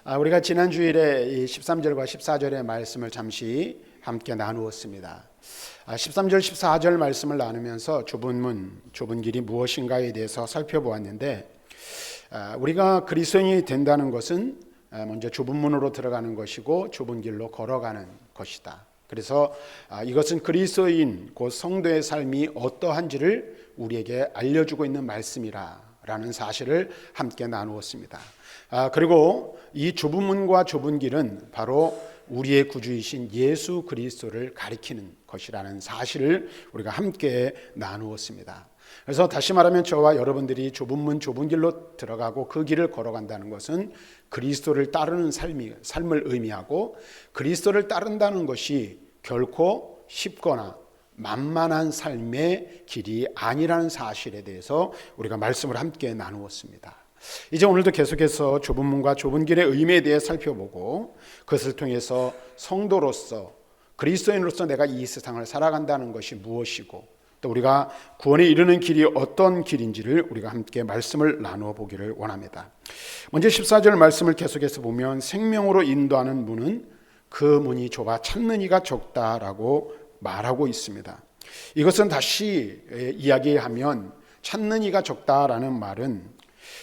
우리가 지난 주일에 이 13절과 14절의 말씀을 잠시 함께 나누었습니다. 13절, 14절 말씀을 나누면서 좁은 문, 좁은 길이 무엇인가에 대해서 살펴보았는데, 우리가 그리스도인이 된다는 것은 먼저 좁은 문으로 들어가는 것이고 좁은 길로 걸어가는 것이다. 그래서 이것은 그리스도인 곧 성도의 삶이 어떠한지를 우리에게 알려주고 있는 말씀이라는 사실을 함께 나누었습니다. 그리고 이 좁은 문과 좁은 길은 바로 우리의 구주이신 예수 그리스도를 가리키는 것이라는 사실을 우리가 함께 나누었습니다. 그래서 다시 말하면 저와 여러분들이 좁은 문 좁은 길로 들어가고 그 길을 걸어간다는 것은 그리스도를 따르는 삶을 의미하고, 그리스도를 따른다는 것이 결코 쉽거나 만만한 삶의 길이 아니라는 사실에 대해서 우리가 말씀을 함께 나누었습니다. 이제 오늘도 계속해서 좁은 문과 좁은 길의 의미에 대해 살펴보고, 그것을 통해서 성도로서 그리스도인으로서 내가 이 세상을 살아간다는 것이 무엇이고, 또 우리가 구원에 이르는 길이 어떤 길인지를 우리가 함께 말씀을 나누어 보기를 원합니다. 먼저 14절 말씀을 계속해서 보면, 생명으로 인도하는 문은 그 문이 좁아 찾는 이가 적다라고 말하고 있습니다. 이것은 다시 이야기하면 찾는 이가 적다라는 말은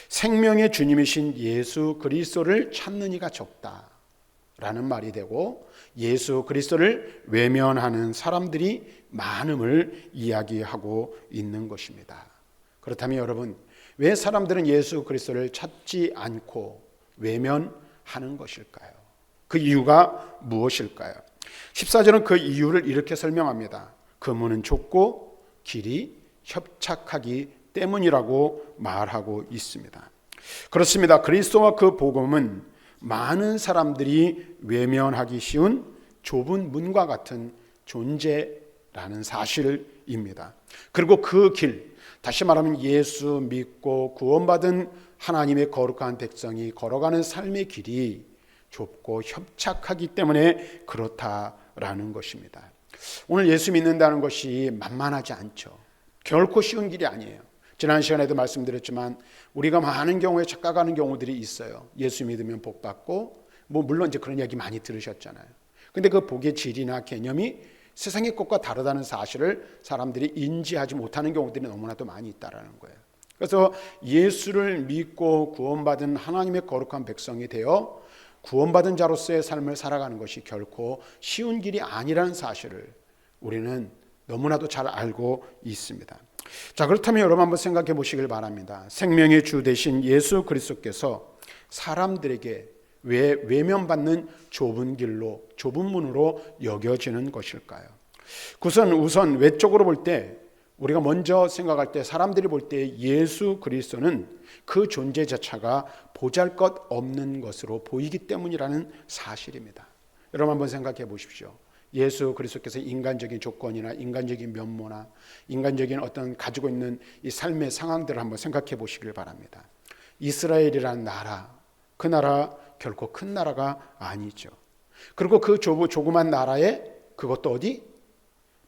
생명의 주님이신 예수 그리스도를 찾는 이가 적다라는 말이 되고, 예수 그리스도를 외면하는 사람들이 많음을 이야기하고 있는 것입니다. 그렇다면 여러분, 왜 사람들은 예수 그리스도를 찾지 않고 외면하는 것일까요? 그 이유가 무엇일까요? 14절은 그 이유를 이렇게 설명합니다. 그 문은 좁고 길이 협착하기 때문이라고 말하고 있습니다. 그렇습니다. 그리스도와 그 복음은 많은 사람들이 외면하기 쉬운 좁은 문과 같은 존재라는 사실입니다. 그리고 그 길, 다시 말하면 예수 믿고 구원받은 하나님의 거룩한 백성이 걸어가는 삶의 길이 좁고 협착하기 때문에 그렇다라는 것입니다. 오늘 예수 믿는다는 것이 만만하지 않죠. 결코 쉬운 길이 아니에요. 지난 시간에도 말씀드렸지만 우리가 많은 경우에 착각하는 경우들이 있어요. 예수 믿으면 복 받고, 물론 이제 그런 이야기 많이 들으셨잖아요. 근데 그 복의 질이나 개념이 세상의 것과 다르다는 사실을 사람들이 인지하지 못하는 경우들이 너무나도 많이 있다라는 거예요. 그래서 예수를 믿고 구원받은 하나님의 거룩한 백성이 되어 구원받은 자로서의 삶을 살아가는 것이 결코 쉬운 길이 아니라는 사실을 우리는 너무나도 잘 알고 있습니다. 자, 그렇다면 여러분 한번 생각해 보시길 바랍니다. 생명의 주 되신 예수 그리스도께서 사람들에게 왜 외면받는 좁은 길로, 좁은 문으로 여겨지는 것일까요? 우선 외적으로 볼 때, 우리가 먼저 생각할 때, 사람들이 볼 때 예수 그리스도는 그 존재 자체가 보잘것없는 것으로 보이기 때문이라는 사실입니다. 여러분 한번 생각해 보십시오. 예수 그리스도께서 인간적인 조건이나 인간적인 면모나 인간적인 어떤 가지고 있는 이 삶의 상황들을 한번 생각해 보시길 바랍니다. 이스라엘이라는 나라, 그 나라 결코 큰 나라가 아니죠. 그리고 그 조그만 나라에, 그것도 어디?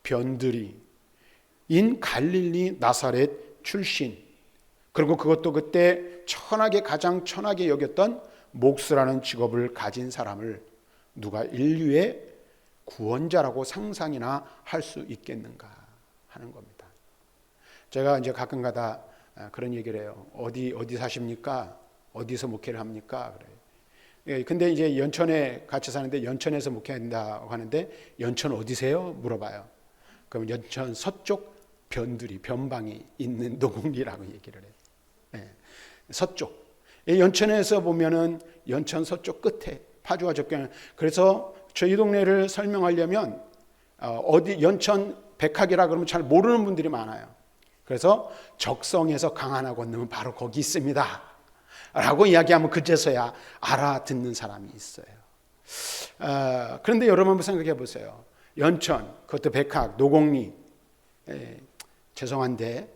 변두리인 갈릴리 나사렛 출신, 그리고 그것도 그때 가장 천하게 여겼던 목수라는 직업을 가진 사람을 누가 인류의 구원자라고 상상이나 할 수 있겠는가 하는 겁니다. 제가 이제 가끔가다 그런 얘기를 해요. 어디 사십니까? 어디서 목회를 합니까? 그래요. 근데 이제 연천에 같이 사는데 연천에서 목회한다고 하는데, 연천 어디세요? 물어봐요. 그럼 연천 서쪽 변두리, 변방이 있는 노곡리라고 얘기를 해요. 네. 서쪽. 연천에서 보면은 연천 서쪽 끝에 파주와 접경. 그래서 저희 동네를 설명하려면 어디 연천 백학이라 그러면 잘 모르는 분들이 많아요. 그래서 적성에서 강하나 건너면 바로 거기 있습니다 라고 이야기하면 그제서야 알아듣는 사람이 있어요. 그런데 여러분 한번 생각해 보세요. 연천, 그것도 백학, 노곡리, 죄송한데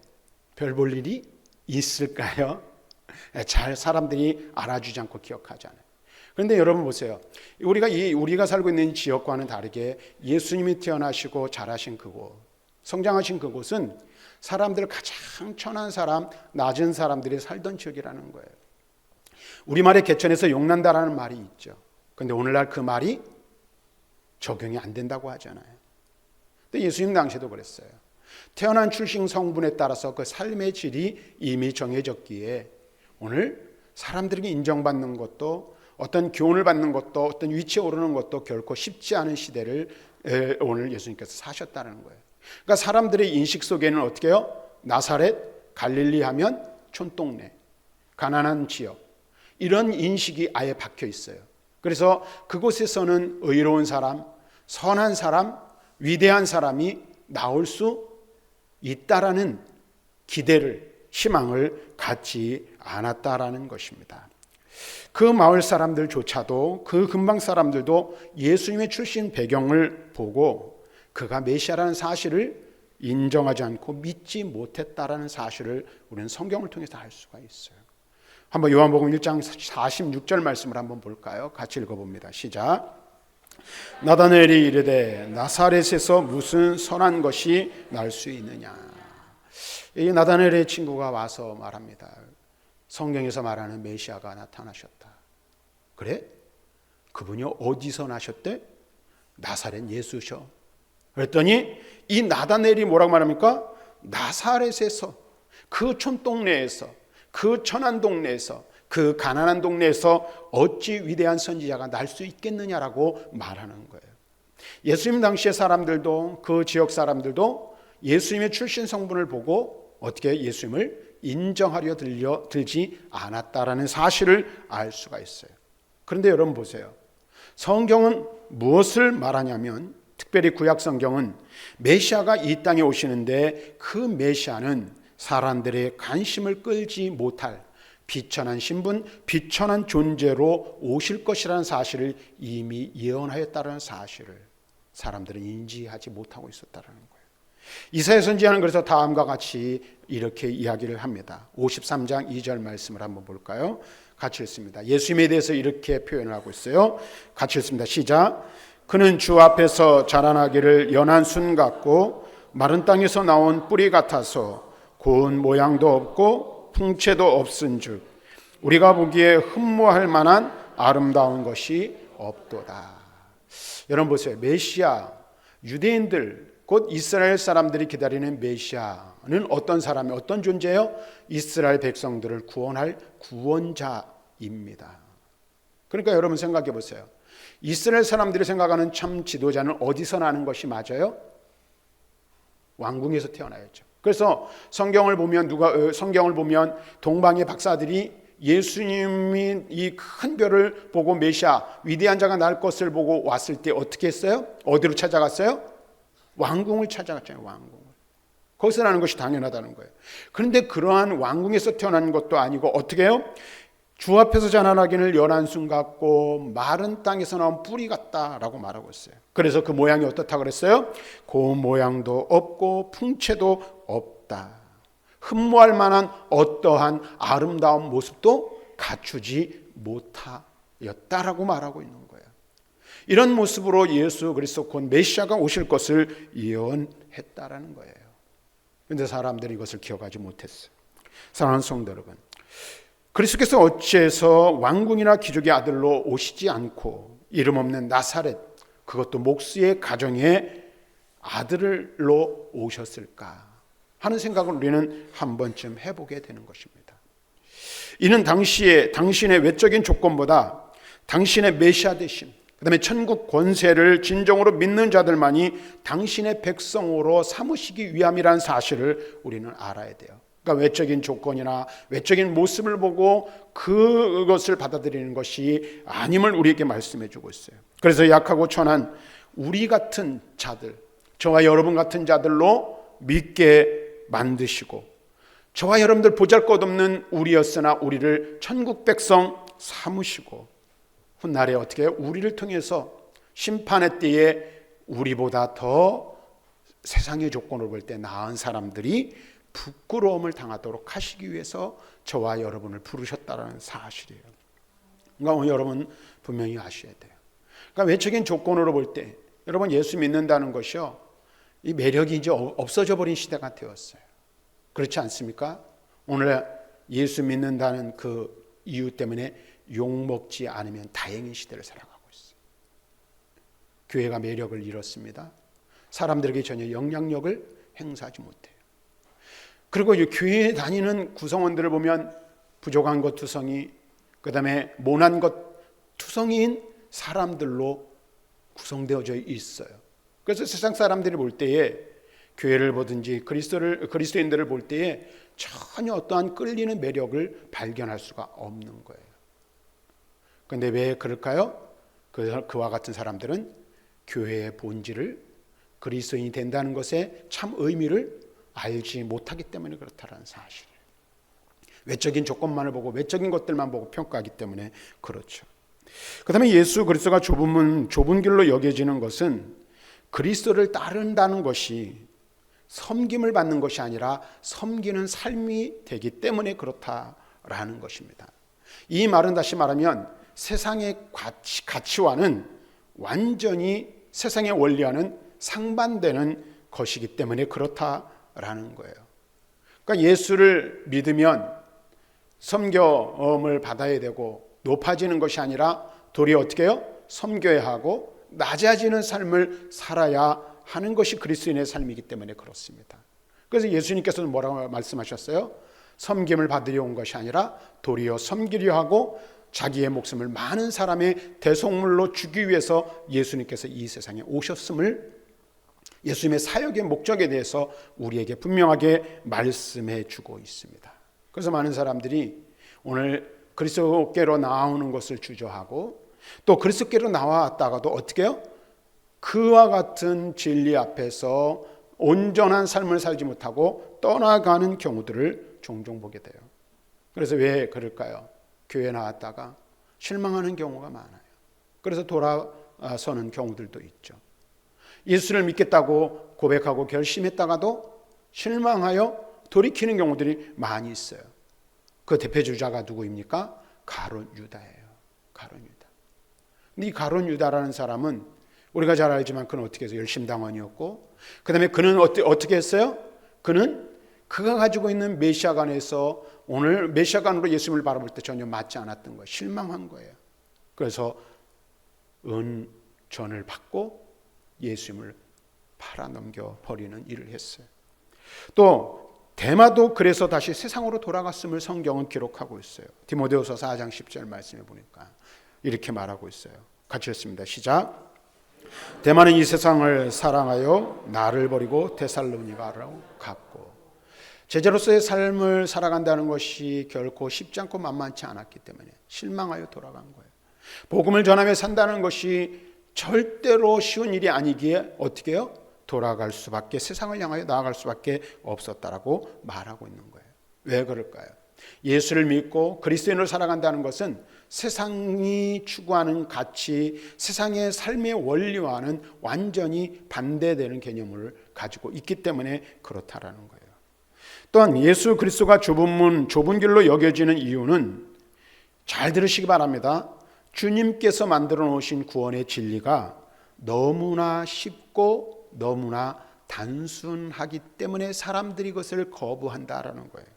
별 볼 일이 있을까요? 잘 사람들이 알아주지 않고 기억하잖아요. 그런데 여러분 보세요. 우리가 살고 있는 지역과는 다르게 예수님이 태어나시고 자라신 그곳, 성장하신 그곳은 사람들 가장 천한 사람, 낮은 사람들이 살던 지역이라는 거예요. 우리말에 개천에서 용난다라는 말이 있죠. 그런데 오늘날 그 말이 적용이 안 된다고 하잖아요. 근데 예수님 당시에도 그랬어요. 태어난 출생 성분에 따라서 그 삶의 질이 이미 정해졌기에 오늘 사람들에게 인정받는 것도, 어떤 교훈을 받는 것도, 어떤 위치에 오르는 것도 결코 쉽지 않은 시대를 오늘 예수님께서 사셨다는 거예요. 그러니까 사람들의 인식 속에는 어떻게 해요? 나사렛, 갈릴리 하면 촌동네, 가난한 지역, 이런 인식이 아예 박혀 있어요. 그래서 그곳에서는 의로운 사람, 선한 사람, 위대한 사람이 나올 수 있다라는 기대를, 희망을 갖지 않았다라는 것입니다. 그 마을 사람들조차도, 그 근방 사람들도 예수님의 출신 배경을 보고 그가 메시아라는 사실을 인정하지 않고 믿지 못했다라는 사실을 우리는 성경을 통해서 알 수가 있어요. 한번 요한복음 1장 46절 말씀을 한번 볼까요? 같이 읽어봅니다. 시작. 나다나엘이 이르되 나사렛에서 무슨 선한 것이 날 수 있느냐. 이 나다나엘의 친구가 와서 말합니다. 성경에서 말하는 메시아가 나타나셨다. 그래? 그분이 어디서 나셨대? 나사렛 예수셔. 그랬더니 이 나다나엘이 뭐라고 말합니까? 나사렛에서, 그 촌동네에서, 그 천한 동네에서, 그 가난한 동네에서 어찌 위대한 선지자가 날 수 있겠느냐라고 말하는 거예요. 예수님 당시의 사람들도, 그 지역 사람들도 예수님의 출신 성분을 보고 어떻게 예수님을 인정하려 들지 않았다라는 사실을 알 수가 있어요. 그런데 여러분 보세요. 성경은 무엇을 말하냐면, 특별히 구약 성경은 메시아가 이 땅에 오시는데 그 메시아는 사람들의 관심을 끌지 못할 비천한 신분, 비천한 존재로 오실 것이라는 사실을 이미 예언하였다는 사실을 사람들은 인지하지 못하고 있었다는 거예요. 이사야 선지자는 그래서 다음과 같이 이렇게 이야기를 합니다. 53장 2절 말씀을 한번 볼까요? 같이 읽습니다. 예수님에 대해서 이렇게 표현을 하고 있어요. 같이 읽습니다. 시작. 그는 주 앞에서 자라나기를 연한 순 같고 마른 땅에서 나온 뿌리 같아서 고운 모양도 없고 풍채도 없은즉 우리가 보기에 흠모할 만한 아름다운 것이 없도다. 여러분 보세요. 메시아, 유대인들 곧 이스라엘 사람들이 기다리는 메시아는 어떤 사람이, 어떤 존재예요? 이스라엘 백성들을 구원할 구원자입니다. 그러니까 여러분 생각해 보세요. 이스라엘 사람들이 생각하는 참 지도자는 어디서 나는 것이 맞아요? 왕궁에서 태어나야죠. 그래서 성경을 보면 동방의 박사들이 예수님이 이 큰 별을 보고 메시아, 위대한 자가 날 것을 보고 왔을 때 어떻게 했어요? 어디로 찾아갔어요? 왕궁을 찾아갔잖아요. 왕궁을. 거기서 나는 것이 당연하다는 거예요. 그런데 그러한 왕궁에서 태어난 것도 아니고 어떻게 해요? 주 앞에서 자라나기를 연한 순 같고 마른 땅에서 나온 뿌리 같다라고 말하고 있어요. 그래서 그 모양이 어떻다고 그랬어요? 고운 모양도 없고 풍채도 없다. 흠모할 만한 어떠한 아름다운 모습도 갖추지 못하였다라고 말하고 있는 거예요. 이런 모습으로 예수 그리스도 곧 메시아가 오실 것을 예언했다라는 거예요. 그런데 사람들이 이것을 기억하지 못했어요. 사랑하는 성도 여러분, 그리스도께서 어찌해서 왕궁이나 귀족의 아들로 오시지 않고 이름 없는 나사렛, 그것도 목수의 가정의 아들로 오셨을까 하는 생각을 우리는 한 번쯤 해보게 되는 것입니다. 이는 당신의 외적인 조건보다 당신의 메시아 되심, 그 다음에 천국 권세를 진정으로 믿는 자들만이 당신의 백성으로 삼으시기 위함이라는 사실을 우리는 알아야 돼요. 그러니까 외적인 조건이나 외적인 모습을 보고 그것을 받아들이는 것이 아님을 우리에게 말씀해 주고 있어요. 그래서 약하고 천한 우리 같은 자들, 저와 여러분 같은 자들로 믿게 만드시고, 저와 여러분들 보잘것없는 우리였으나 우리를 천국 백성 삼으시고, 훗날에 어떻게 해요? 우리를 통해서 심판의 때에 우리보다 더 세상의 조건을 볼 때 나은 사람들이 부끄러움을 당하도록 하시기 위해서 저와 여러분을 부르셨다는 사실이에요. 그러니까 여러분 분명히 아셔야 돼요. 그러니까 외적인 조건으로 볼 때 여러분 예수 믿는다는 것이요, 이 매력이 이제 없어져 버린 시대가 되었어요. 그렇지 않습니까? 오늘 예수 믿는다는 그 이유 때문에 욕먹지 않으면 다행인 시대를 살아가고 있어요. 교회가 매력을 잃었습니다. 사람들에게 전혀 영향력을 행사하지 못해요. 그리고 이 교회에 다니는 구성원들을 보면 부족한 것 투성이, 그 다음에 모난 것 투성이인 사람들로 구성되어져 있어요. 그래서 세상 사람들이 볼 때에 교회를 보든지 그리스도인들을 볼 때에 전혀 어떠한 끌리는 매력을 발견할 수가 없는 거예요. 그런데 왜 그럴까요? 그와 같은 사람들은 교회의 본질을, 그리스도인이 된다는 것의 참 의미를 알지 못하기 때문에 그렇다는 사실이에요. 외적인 조건만을 보고 외적인 것들만 보고 평가하기 때문에 그렇죠. 그 다음에 예수 그리스도가 좁은 길로 여겨지는 것은 그리스도를 따른다는 것이 섬김을 받는 것이 아니라 섬기는 삶이 되기 때문에 그렇다라는 것입니다. 이 말은 다시 말하면 세상의 가치와는 완전히 세상의 원리와는 상반되는 것이기 때문에 그렇다라는 거예요. 그러니까 예수를 믿으면 섬김을 받아야 되고 높아지는 것이 아니라 도리어 어떻게 해요? 섬겨야 하고 낮아지는 삶을 살아야 하는 것이 그리스도인의 삶이기 때문에 그렇습니다. 그래서 예수님께서는 뭐라고 말씀하셨어요? 섬김을 받으려 온 것이 아니라 도리어 섬기려 하고 자기의 목숨을 많은 사람의 대속물로 주기 위해서 예수님께서 이 세상에 오셨음을, 예수님의 사역의 목적에 대해서 우리에게 분명하게 말씀해 주고 있습니다. 그래서 많은 사람들이 오늘 그리스도께로 나오는 것을 주저하고 또 그리스도께로 나왔다가도 어떻게 해요? 그와 같은 진리 앞에서 온전한 삶을 살지 못하고 떠나가는 경우들을 종종 보게 돼요. 그래서 왜 그럴까요? 교회에 나왔다가 실망하는 경우가 많아요. 그래서 돌아서는 경우들도 있죠. 예수를 믿겠다고 고백하고 결심했다가도 실망하여 돌이키는 경우들이 많이 있어요. 그 대표주자가 누구입니까? 가룟 유다예요. 가룟 유다. 근데 이 가룟 유다라는 사람은 우리가 잘 알지만 그는 어떻게 해서 열심당원이었고, 그 다음에 그는 어떻게 했어요? 그는 그가 가지고 있는 메시아관에서 오늘 메시아관으로 예수님을 바라볼 때 전혀 맞지 않았던 거예요. 실망한 거예요. 그래서 은전을 받고 예수님을 팔아넘겨 버리는 일을 했어요. 또 데마도 그래서 다시 세상으로 돌아갔음을 성경은 기록하고 있어요. 디모데후서 4장 10절 말씀을 보니까 이렇게 말하고 있어요. 같이 읽습니다. 시작. 데마는 이 세상을 사랑하여 나를 버리고 데살로니가로 갔고. 제자로서의 삶을 살아간다는 것이 결코 쉽지 않고 만만치 않았기 때문에 실망하여 돌아간 거예요. 복음을 전하며 산다는 것이 절대로 쉬운 일이 아니기에 어떻게 해요? 돌아갈 수밖에, 세상을 향하여 나아갈 수밖에 없었다라고 말하고 있는 거예요. 왜 그럴까요? 예수를 믿고 그리스도인으로 살아간다는 것은 세상이 추구하는 가치, 세상의 삶의 원리와는 완전히 반대되는 개념을 가지고 있기 때문에 그렇다라는 거예요. 또한 예수 그리스도가 좁은 길로 여겨지는 이유는, 잘 들으시기 바랍니다. 주님께서 만들어 놓으신 구원의 진리가 너무나 쉽고 너무나 단순하기 때문에 사람들이 그것을 거부한다라는 거예요.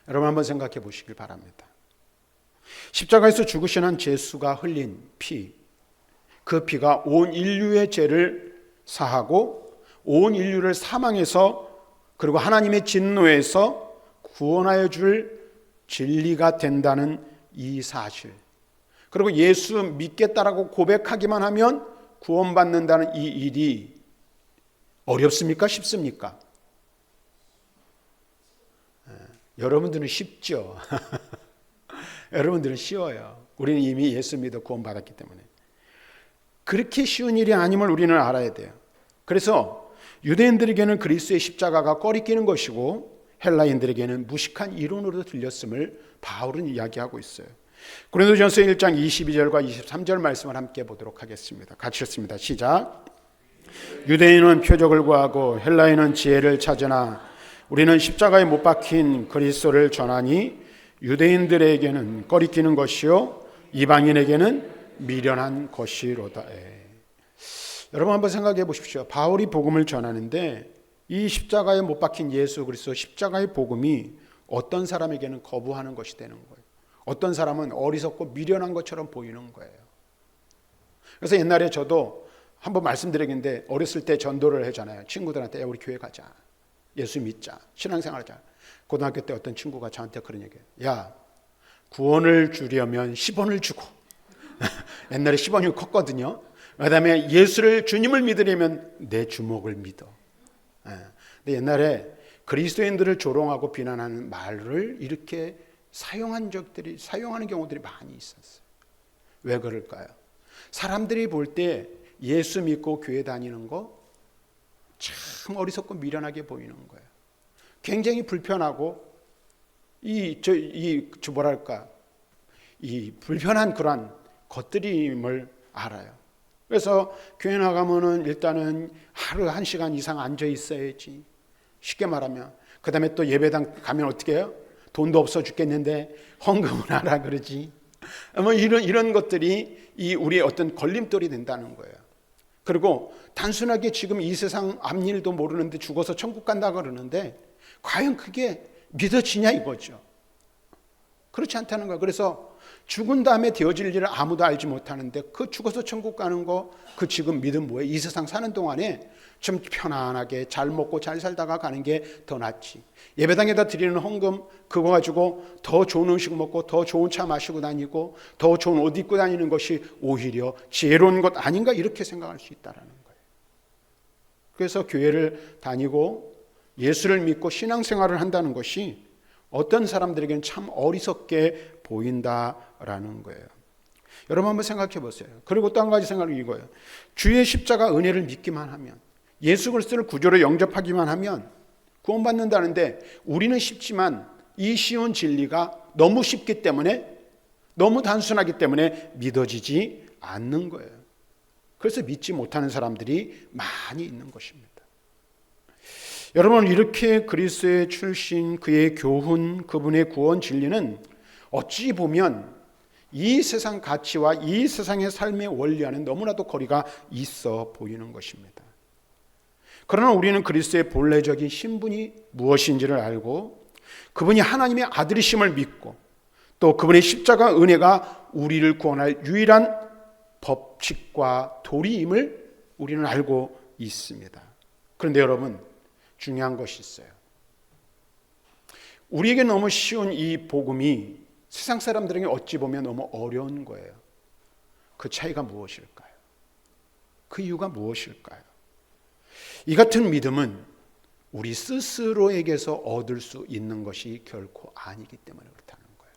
여러분 한번 생각해 보시길 바랍니다. 십자가에서 죽으신 한 예수가 흘린 피, 그 피가 온 인류의 죄를 사하고 온 인류를 사망에서 그리고 하나님의 진노에서 구원하여 줄 진리가 된다는 이 사실, 그리고 예수 믿겠다라고 고백하기만 하면 구원받는다는 이 일이 어렵습니까? 쉽습니까? 여러분들은 쉽죠. 여러분들은 쉬워요. 우리는 이미 예수 믿어 구원받았기 때문에. 그렇게 쉬운 일이 아님을 우리는 알아야 돼요. 그래서 유대인들에게는 그리스도의 십자가가 꺼리끼는 것이고 헬라인들에게는 무식한 이론으로 들렸음을 바울은 이야기하고 있어요. 고린도전서 1장 22절과 23절 말씀을 함께 보도록 하겠습니다. 같이 읽습니다. 시작. 유대인은 표적을 구하고 헬라인은 지혜를 찾으나 우리는 십자가에 못 박힌 그리스도를 전하니 유대인들에게는 꺼리끼는 것이요 이방인에게는 미련한 것이로다. 여러분 한번 생각해 보십시오. 바울이 복음을 전하는데 이 십자가에 못 박힌 예수 그리스도 십자가의 복음이 어떤 사람에게는 거부하는 것이 되는 거예요. 어떤 사람은 어리석고 미련한 것처럼 보이는 거예요. 그래서 옛날에 저도 한번 말씀드리겠는데, 어렸을 때 전도를 하잖아요. 친구들한테 우리 교회 가자, 예수 믿자, 신앙생활하자. 고등학교 때 어떤 친구가 저한테 그런 얘기해요. 야, 구원을 주려면 10원을 주고 옛날에 10원이 컸거든요. 그 다음에 예수를, 주님을 믿으려면 내 주먹을 믿어. 근데 옛날에 그리스도인들을 조롱하고 비난하는 말을 이렇게 사용하는 경우들이 많이 있었어요. 왜 그럴까요? 사람들이 볼 때 예수 믿고 교회 다니는 거 참 어리석고 미련하게 보이는 거예요. 굉장히 불편하고 이 불편한 그런 것들임을 알아요. 그래서 교회 나가면은 일단은 하루 1시간 이상 앉아 있어야지. 쉽게 말하면. 그 다음에 또 예배당 가면 어떻게 해요? 돈도 없어 죽겠는데 헌금을 하라 그러지. 뭐 이런 것들이 우리의 어떤 걸림돌이 된다는 거예요. 그리고 단순하게 지금 이 세상 앞일도 모르는데 죽어서 천국 간다 그러는데 과연 그게 믿어지냐 이거죠. 그렇지 않다는 거예요. 그래서 죽은 다음에 되어질 일을 아무도 알지 못하는데 그 죽어서 천국 가는 거, 그 지금 믿음 뭐예요? 이 세상 사는 동안에 좀 편안하게 잘 먹고 잘 살다가 가는 게 더 낫지. 예배당에다 드리는 헌금 그거 가지고 더 좋은 음식 먹고 더 좋은 차 마시고 다니고 더 좋은 옷 입고 다니는 것이 오히려 지혜로운 것 아닌가, 이렇게 생각할 수 있다는 거예요. 그래서 교회를 다니고 예수를 믿고 신앙생활을 한다는 것이 어떤 사람들에게는 참 어리석게 보인다라는 거예요. 여러분 한번 생각해 보세요. 그리고 또 한 가지 생각은 이거예요. 주의 십자가 은혜를 믿기만 하면, 예수 그리스도를 구주로 영접하기만 하면 구원받는다는데, 우리는 쉽지만 이 쉬운 진리가 너무 쉽기 때문에, 너무 단순하기 때문에 믿어지지 않는 거예요. 그래서 믿지 못하는 사람들이 많이 있는 것입니다. 여러분, 이렇게 그리스도의 출신, 그의 교훈, 그분의 구원 진리는 어찌 보면 이 세상 가치와 이 세상의 삶의 원리와는 너무나도 거리가 있어 보이는 것입니다. 그러나 우리는 그리스도의 본래적인 신분이 무엇인지를 알고, 그분이 하나님의 아들이심을 믿고, 또 그분의 십자가 은혜가 우리를 구원할 유일한 법칙과 도리임을 우리는 알고 있습니다. 그런데 여러분, 중요한 것이 있어요. 우리에게 너무 쉬운 이 복음이 세상 사람들에게 어찌 보면 너무 어려운 거예요. 그 차이가 무엇일까요? 그 이유가 무엇일까요? 이 같은 믿음은 우리 스스로에게서 얻을 수 있는 것이 결코 아니기 때문에 그렇다는 거예요.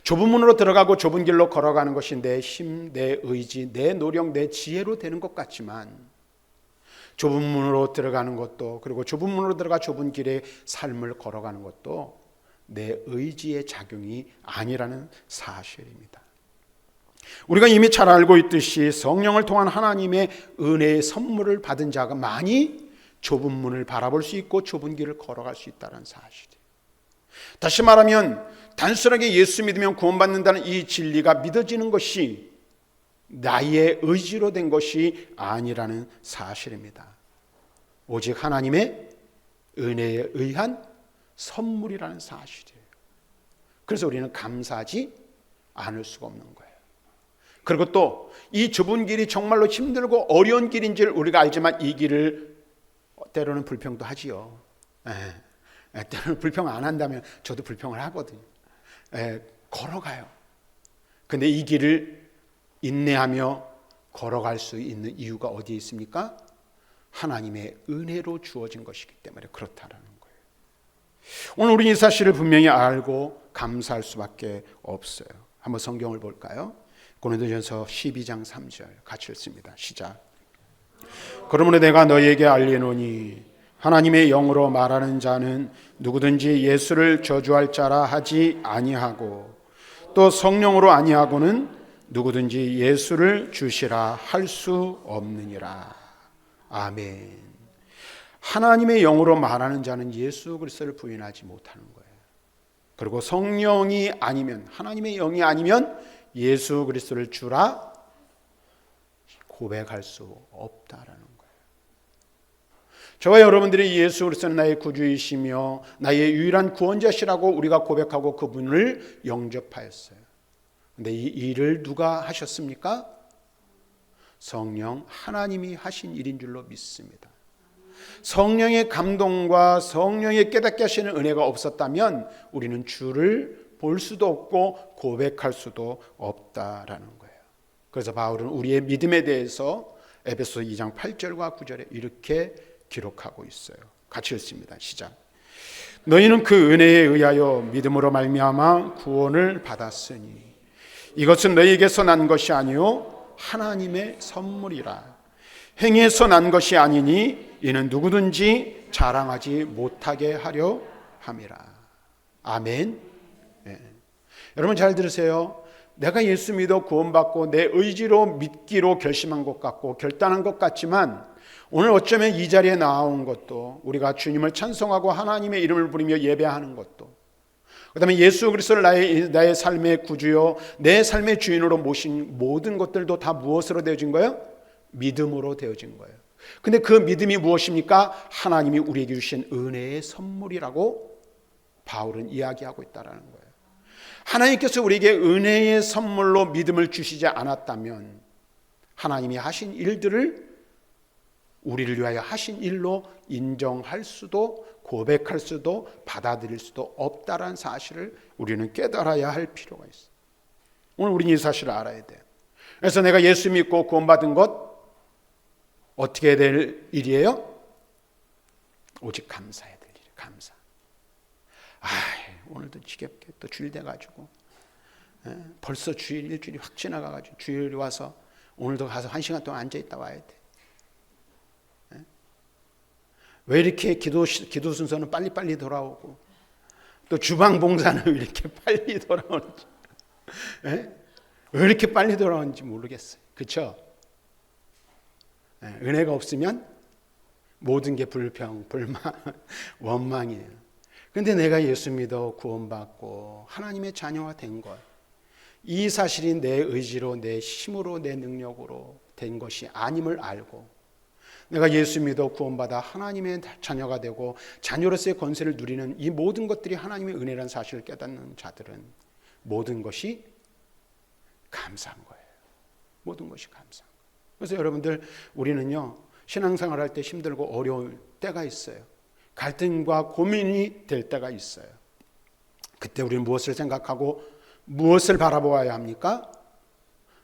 좁은 문으로 들어가고 좁은 길로 걸어가는 것이 내 힘, 내 의지, 내 노력, 내 지혜로 되는 것 같지만, 좁은 문으로 들어가는 것도, 그리고 좁은 문으로 들어가 좁은 길의 삶을 걸어가는 것도 내 의지의 작용이 아니라는 사실입니다. 우리가 이미 잘 알고 있듯이 성령을 통한 하나님의 은혜의 선물을 받은 자가 많이 좁은 문을 바라볼 수 있고 좁은 길을 걸어갈 수 있다는 사실이에요. 다시 말하면 단순하게 예수 믿으면 구원받는다는 이 진리가 믿어지는 것이 나의 의지로 된 것이 아니라는 사실입니다. 오직 하나님의 은혜에 의한 선물이라는 사실이에요. 그래서 우리는 감사하지 않을 수가 없는 거예요. 그리고 또 이 좁은 길이 정말로 힘들고 어려운 길인지를 우리가 알지만 이 길을 때로는 불평도 하지요. 때로는 불평 안 한다면 저도 불평을 하거든요. 걸어가요. 근데 이 길을 인내하며 걸어갈 수 있는 이유가 어디에 있습니까? 하나님의 은혜로 주어진 것이기 때문에 그렇다라는 거예요. 오늘 우리 이 사실을 분명히 알고 감사할 수밖에 없어요. 한번 성경을 볼까요? 고린도전서 12장 3절 같이 읽습니다. 시작. 그러므로 내가 너희에게 알리노니 하나님의 영으로 말하는 자는 누구든지 예수를 저주할 자라 하지 아니하고, 또 성령으로 아니하고는 누구든지 예수를 주시라 할 수 없느니라. 아멘. 하나님의 영으로 말하는 자는 예수 그리스도를 부인하지 못하는 거예요. 그리고 성령이 아니면, 하나님의 영이 아니면 예수 그리스도를 주라 고백할 수 없다라는 거예요. 저와 여러분들이 예수 그리스도는 나의 구주이시며 나의 유일한 구원자시라고 우리가 고백하고 그분을 영접하였어요. 근데 이 일을 누가 하셨습니까? 성령 하나님이 하신 일인 줄로 믿습니다. 성령의 감동과 성령의 깨닫게 하시는 은혜가 없었다면 우리는 주를 볼 수도 없고 고백할 수도 없다라는 거예요. 그래서 바울은 우리의 믿음에 대해서 에베소 2장 8절과 9절에 이렇게 기록하고 있어요. 같이 읽습니다. 시작. 너희는 그 은혜에 의하여 믿음으로 말미암아 구원을 받았으니 이것은 너희에게서 난 것이 아니요 하나님의 선물이라. 행위에서 난 것이 아니니 이는 누구든지 자랑하지 못하게 하려 함이라. 아멘. 네. 여러분 잘 들으세요. 내가 예수 믿어 구원받고 내 의지로 믿기로 결심한 것 같고 결단한 것 같지만 오늘 어쩌면 이 자리에 나온 것도 우리가 주님을 찬송하고 하나님의 이름을 부르며 예배하는 것도 그 다음에 예수 그리스도를 나의 삶의 구주요 내 삶의 주인으로 모신 모든 것들도 다 무엇으로 되어진 거예요? 믿음으로 되어진 거예요. 근데 그 믿음이 무엇입니까? 하나님이 우리에게 주신 은혜의 선물이라고 바울은 이야기하고 있다는 거예요. 하나님께서 우리에게 은혜의 선물로 믿음을 주시지 않았다면 하나님이 하신 일들을 우리를 위하여 하신 일로 인정할 수도 고백할 수도 받아들일 수도 없다라는 사실을 우리는 깨달아야 할 필요가 있어요. 오늘 우리는 이 사실을 알아야 돼요. 그래서 내가 예수 믿고 구원받은 것 어떻게 될 일이에요? 오직 감사해야 될 일이에요. 감사. 오늘도 지겹게 또 주일 돼가지고 벌써 주일 일주일이 확 지나가가지고 주일이 와서 오늘도 가서 1시간 동안 앉아있다 와야 돼. 왜 이렇게 기도 순서는 빨리빨리 돌아오고 또 주방 봉사는 왜 이렇게 빨리 돌아오는지 왜 이렇게 빨리 돌아오는지 모르겠어요. 그렇죠? 은혜가 없으면 모든 게 불평, 불만, 원망이에요. 그런데 내가 예수 믿어 구원받고 하나님의 자녀가 된 것, 이 사실이 내 의지로 내 힘으로 내 능력으로 된 것이 아님을 알고 내가 예수 믿어 구원받아 하나님의 자녀가 되고 자녀로서의 권세를 누리는 이 모든 것들이 하나님의 은혜라는 사실을 깨닫는 자들은 모든 것이 감사한 거예요. 모든 것이 감사한 거예요. 그래서 여러분들 우리는요 신앙생활 할 때 힘들고 어려울 때가 있어요. 갈등과 고민이 될 때가 있어요. 그때 우리는 무엇을 생각하고 무엇을 바라보아야 합니까?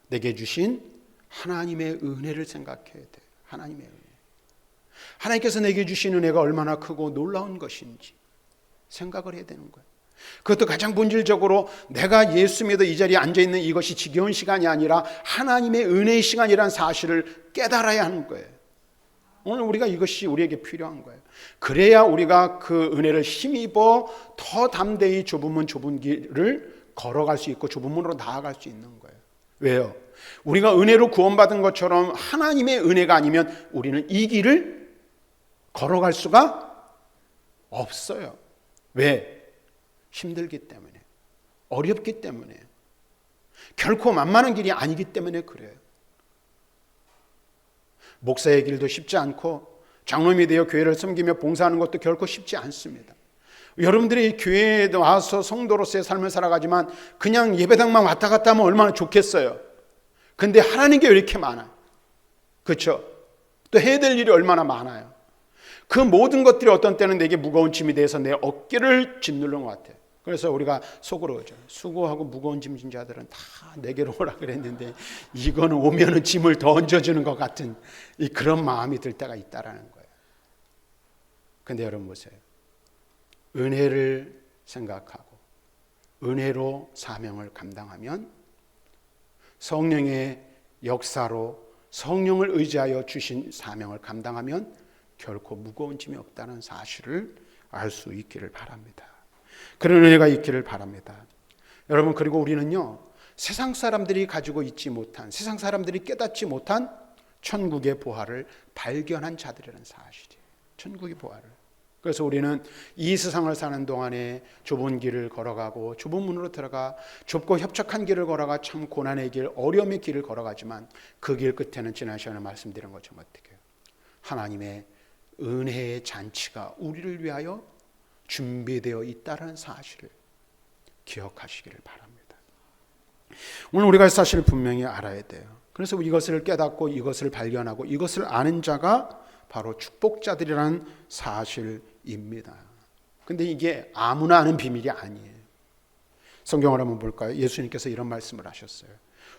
내게 주신 하나님의 은혜를 생각해야 돼요. 하나님의 은혜. 하나님께서 내게 주신 은혜가 얼마나 크고 놀라운 것인지 생각을 해야 되는 거예요. 그것도 가장 본질적으로 내가 예수 믿어 이 자리에 앉아있는 이것이 지겨운 시간이 아니라 하나님의 은혜의 시간이라는 사실을 깨달아야 하는 거예요. 오늘 우리가 이것이 우리에게 필요한 거예요. 그래야 우리가 그 은혜를 힘입어 더 담대히 좁은 문 좁은 길을 걸어갈 수 있고 좁은 문으로 나아갈 수 있는 거예요. 왜요? 우리가 은혜로 구원받은 것처럼 하나님의 은혜가 아니면 우리는 이 길을 걸어갈 수가 없어요. 왜? 힘들기 때문에, 어렵기 때문에, 결코 만만한 길이 아니기 때문에 그래요. 목사의 길도 쉽지 않고 장로님이 되어 교회를 섬기며 봉사하는 것도 결코 쉽지 않습니다. 여러분들이 교회에 와서 성도로서의 삶을 살아가지만 그냥 예배당만 왔다 갔다 하면 얼마나 좋겠어요. 근데 하라는 게 왜 이렇게 많아요? 그렇죠? 또 해야 될 일이 얼마나 많아요. 그 모든 것들이 어떤 때는 내게 무거운 짐이 돼서 내 어깨를 짓누르는 것 같아요. 그래서 우리가 속으로 그러죠. 수고하고 무거운 짐 진 자들은 다 내게로 오라 그랬는데 이거는 오면은 짐을 더 얹어주는 것 같은 그런 마음이 들 때가 있다라는 거예요. 근데 여러분 보세요. 은혜를 생각하고 은혜로 사명을 감당하면 성령의 역사로 성령을 의지하여 주신 사명을 감당하면 결코 무거운 짐이 없다는 사실을 알 수 있기를 바랍니다. 그런 은혜가 있기를 바랍니다. 여러분, 그리고 우리는요 세상 사람들이 가지고 있지 못한, 세상 사람들이 깨닫지 못한 천국의 보화를 발견한 자들이라는 사실이에요. 천국의 보화를. 그래서 우리는 이 세상을 사는 동안에 좁은 길을 걸어가고 좁은 문으로 들어가 좁고 협착한 길을 걸어가 참 고난의 길, 어려움의 길을 걸어가지만 그 길 끝에는 지난 시간에 말씀드린 것처럼 어떻게 해요? 하나님의 은혜의 잔치가 우리를 위하여 준비되어 있다는 사실을 기억하시기를 바랍니다. 오늘 우리가 사실을 분명히 알아야 돼요. 그래서 이것을 깨닫고 이것을 발견하고 이것을 아는 자가 바로 축복자들이라는 사실입니다. 근데 이게 아무나 아는 비밀이 아니에요. 성경을 한번 볼까요? 예수님께서 이런 말씀을 하셨어요.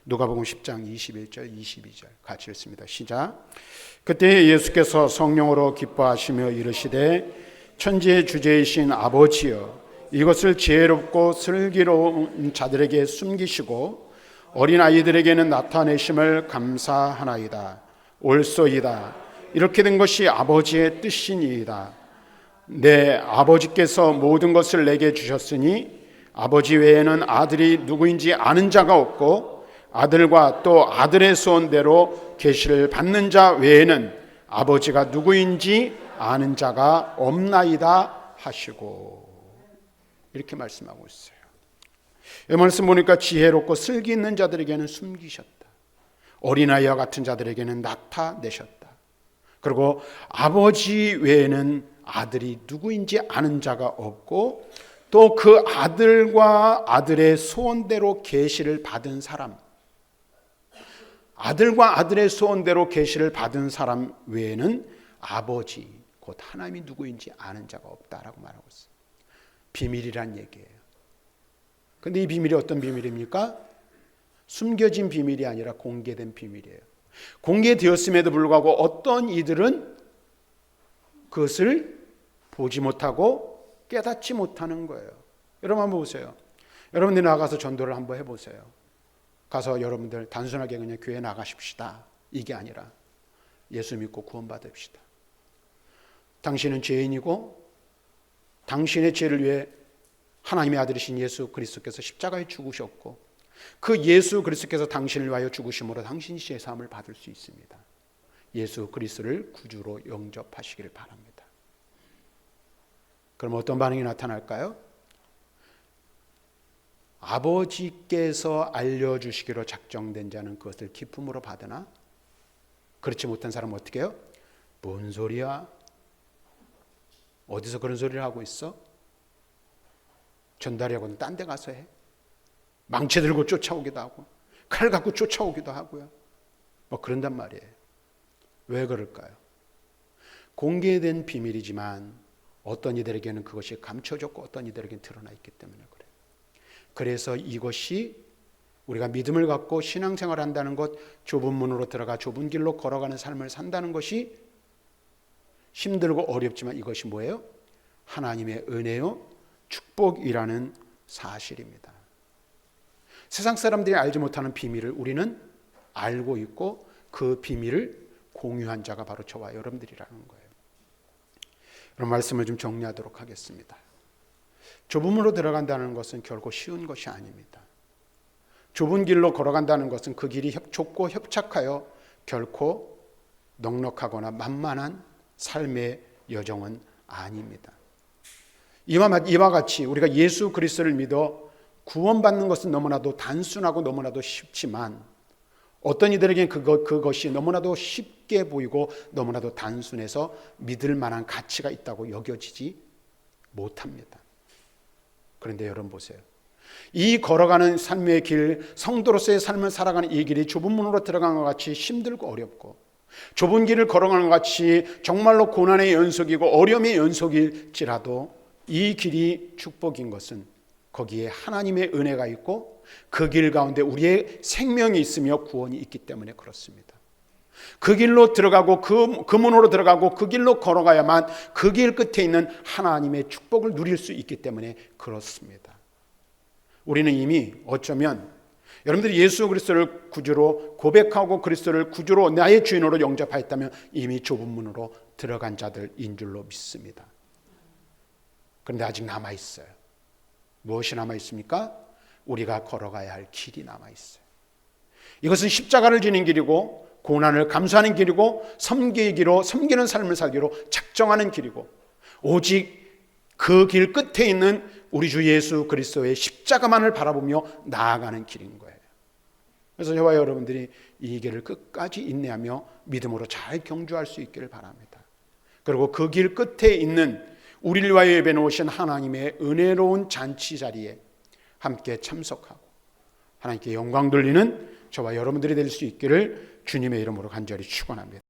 누가복음 10장 21절 22절 같이 읽습니다. 시작. 그때 예수께서 성령으로 기뻐하시며 이르시되 천지의 주제이신 아버지여 이것을 지혜롭고 슬기로운 자들에게 숨기시고 어린아이들에게는 나타내심을 감사하나이다. 옳소이다. 이렇게 된 것이 아버지의 뜻이니이다. 내 아버지께서 모든 것을 내게 주셨으니 아버지 외에는 아들이 누구인지 아는 자가 없고 아들과 또 아들의 소원대로 계시를 받는 자 외에는 아버지가 누구인지 아는 자가 없나이다 하시고 이렇게 말씀하고 있어요. 이 말씀 보니까 지혜롭고 슬기 있는 자들에게는 숨기셨다. 어린아이와 같은 자들에게는 나타내셨다. 그리고 아버지 외에는 아들이 누구인지 아는 자가 없고 또 그 아들과 아들의 소원대로 계시를 받은 사람, 아들과 아들의 소원대로 계시를 받은 사람 외에는 아버지 곧 하나님이 누구인지 아는 자가 없다라고 말하고 있어요. 비밀이란 얘기예요. 그런데 이 비밀이 어떤 비밀입니까? 숨겨진 비밀이 아니라 공개된 비밀이에요. 공개되었음에도 불구하고 어떤 이들은 그것을 보지 못하고 깨닫지 못하는 거예요. 여러분 한번 보세요. 여러분들이 나가서 전도를 한번 해보세요. 가서 여러분들 단순하게 그냥 교회 나가십시다. 이게 아니라 예수 믿고 구원받읍시다. 당신은 죄인이고 당신의 죄를 위해 하나님의 아들이신 예수 그리스도께서 십자가에 죽으셨고 그 예수 그리스도께서 당신을 위하여 죽으심으로 당신이 죄사함을 받을 수 있습니다. 예수 그리스도를 구주로 영접하시기를 바랍니다. 그럼 어떤 반응이 나타날까요? 아버지께서 알려주시기로 작정된 자는 그것을 기쁨으로 받으나 그렇지 못한 사람은 어떻게 해요? 뭔 소리야? 어디서 그런 소리를 하고 있어? 전달하고는 딴 데 가서 해. 망치 들고 쫓아오기도 하고 칼 갖고 쫓아오기도 하고요. 뭐 그런단 말이에요. 왜 그럴까요? 공개된 비밀이지만 어떤 이들에게는 그것이 감춰졌고 어떤 이들에게는 드러나 있기 때문에 그래요. 그래서 이것이 우리가 믿음을 갖고 신앙생활을 한다는 것, 좁은 문으로 들어가 좁은 길로 걸어가는 삶을 산다는 것이 힘들고 어렵지만 이것이 뭐예요? 하나님의 은혜요, 축복이라는 사실입니다. 세상 사람들이 알지 못하는 비밀을 우리는 알고 있고 그 비밀을 공유한 자가 바로 저와 여러분들이라는 거예요. 그런 말씀을 좀 정리하도록 하겠습니다. 좁은 문으로 들어간다는 것은 결코 쉬운 것이 아닙니다. 좁은 길로 걸어간다는 것은 그 길이 좁고 협착하여 결코 넉넉하거나 만만한 삶의 여정은 아닙니다. 이와 같이 우리가 예수 그리스도를 믿어 구원받는 것은 너무나도 단순하고 너무나도 쉽지만 어떤 이들에게는 그것이 너무나도 쉽게 보이고 너무나도 단순해서 믿을 만한 가치가 있다고 여겨지지 못합니다. 그런데 여러분 보세요. 이 걸어가는 삶의 길, 성도로서의 삶을 살아가는 이 길이 좁은 문으로 들어간 것 같이 힘들고 어렵고 좁은 길을 걸어가는 것 같이 정말로 고난의 연속이고 어려움의 연속일지라도 이 길이 축복인 것은 거기에 하나님의 은혜가 있고 그 길 가운데 우리의 생명이 있으며 구원이 있기 때문에 그렇습니다. 그 길로 들어가고 그 문으로 들어가고 그 길로 걸어가야만 그 길 끝에 있는 하나님의 축복을 누릴 수 있기 때문에 그렇습니다. 우리는 이미 어쩌면 여러분들이 예수 그리스도를 구주로 고백하고 그리스도를 구주로 나의 주인으로 영접하였다면 이미 좁은 문으로 들어간 자들인 줄로 믿습니다. 그런데 아직 남아있어요. 무엇이 남아있습니까? 우리가 걸어가야 할 길이 남아있어요. 이것은 십자가를 지는 길이고 고난을 감수하는 길이고 섬기는 삶을 살기로 작정하는 길이고 오직 그 길 끝에 있는 우리 주 예수 그리스도의 십자가만을 바라보며 나아가는 길인 거예요. 그래서 저와 여러분들이 이 길을 끝까지 인내하며 믿음으로 잘 경주할 수 있기를 바랍니다. 그리고 그 길 끝에 있는 우리를 위하여 예배 놓으신 하나님의 은혜로운 잔치 자리에 함께 참석하고 하나님께 영광 돌리는 저와 여러분들이 될 수 있기를 주님의 이름으로 간절히 축원합니다.